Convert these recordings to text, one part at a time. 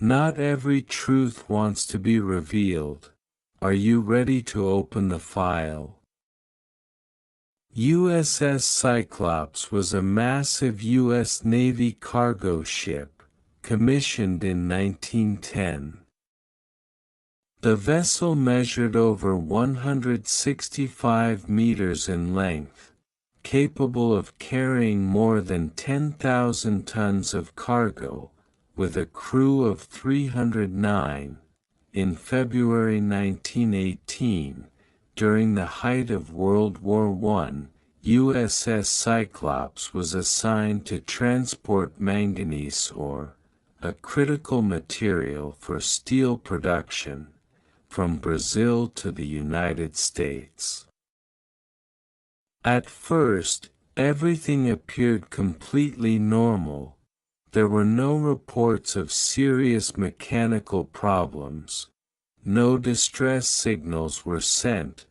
Not every truth wants to be revealed. Are you ready to open the file? USS Cyclops was a massive U.S. Navy cargo ship, commissioned in 1910. The vessel measured over 165 meters in length, capable of carrying more than 10,000 tons of cargo, with a crew of 309. In February 1918, during the height of World War I, USS Cyclops was assigned to transport manganese ore, a critical material for steel production, from Brazil to the United States. At first, everything appeared completely normal. There were no reports of serious mechanical problems. No distress signals were sent.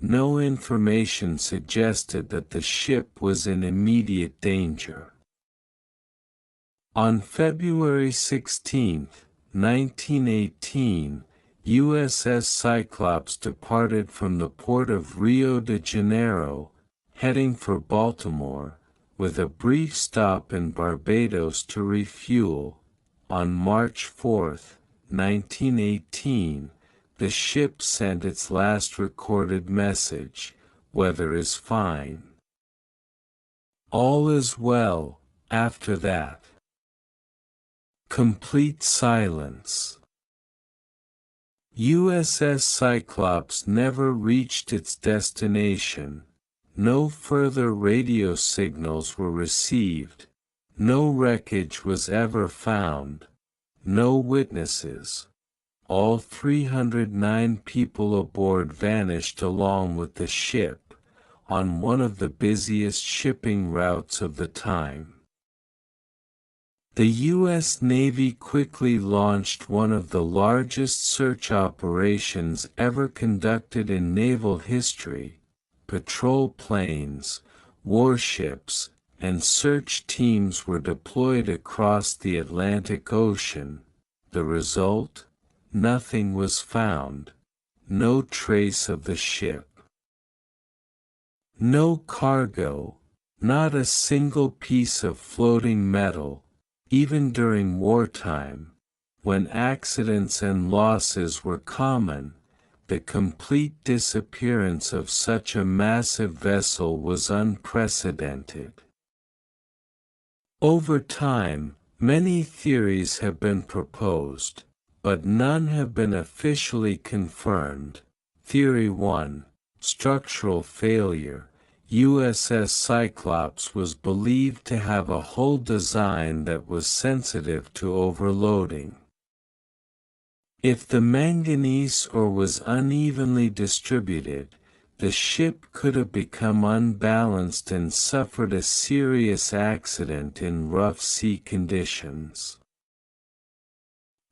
No information suggested that the ship was in immediate danger. On February 16, 1918, USS Cyclops departed from the port of Rio de Janeiro, heading for Baltimore, with a brief stop in Barbados to refuel. On March 4, 1918, the ship sent its last recorded message: "Weather is fine. All is well." After that, complete silence. USS Cyclops never reached its destination. No further radio signals were received. No wreckage was ever found. No witnesses. All 309 people aboard vanished along with the ship, on one of the busiest shipping routes of the time. The U.S. Navy quickly launched one of the largest search operations ever conducted in naval history. Patrol planes, warships, and search teams were deployed across the Atlantic Ocean. The result? Nothing was found. No trace of the ship. No cargo, not a single piece of floating metal. Even during wartime, when accidents and losses were common, the complete disappearance of such a massive vessel was unprecedented. Over time, many theories have been proposed, but none have been officially confirmed. Theory 1: structural failure. USS Cyclops was believed to have a hull design that was sensitive to overloading. If the manganese ore was unevenly distributed, the ship could have become unbalanced and suffered a serious accident in rough sea conditions.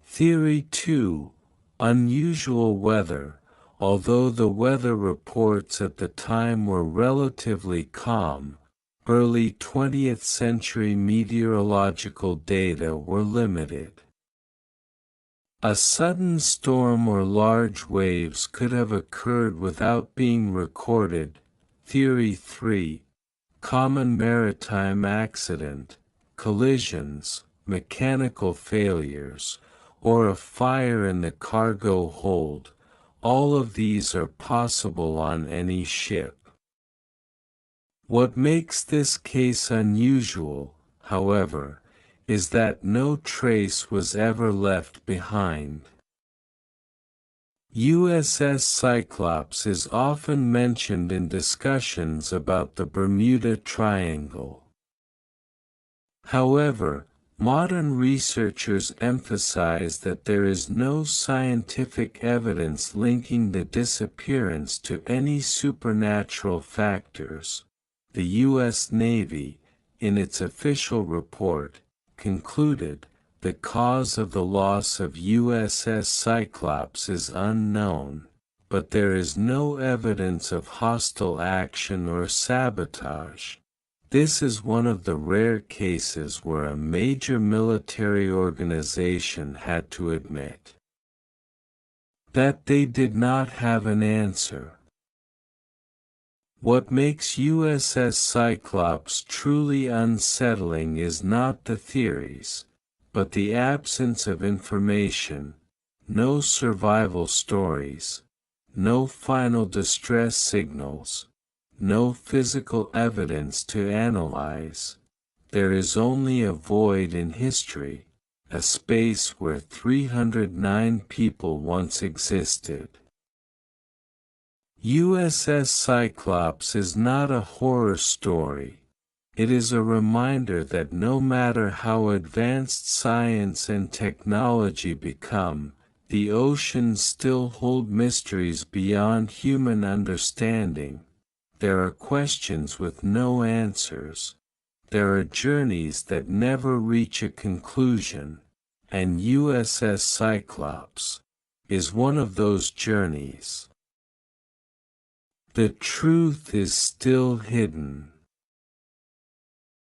Theory 2: unusual weather. Although the weather reports at the time were relatively calm, early 20th century meteorological data were limited. A sudden storm or large waves could have occurred without being recorded. Theory 3: common maritime accident, collisions, mechanical failures, or a fire in the cargo hold. All of these are possible on any ship. What makes this case unusual, however, is that no trace was ever left behind. USS Cyclops is often mentioned in discussions about the Bermuda Triangle. However, modern researchers emphasize that there is no scientific evidence linking the disappearance to any supernatural factors. The U.S. Navy, in its official report, concluded, "The cause of the loss of USS Cyclops is unknown, but there is no evidence of hostile action or sabotage." This is one of the rare cases where a major military organization had to admit that they did not have an answer. What makes USS Cyclops truly unsettling is not the theories, but the absence of information, no survival stories, no final distress signals, no physical evidence to analyze. There is only a void in history, a space where 309 people once existed. USS Cyclops is not a horror story. It is a reminder that no matter how advanced science and technology become, the oceans still hold mysteries beyond human understanding. There are questions with no answers. There are journeys that never reach a conclusion, and USS Cyclops is one of those journeys. The truth is still hidden.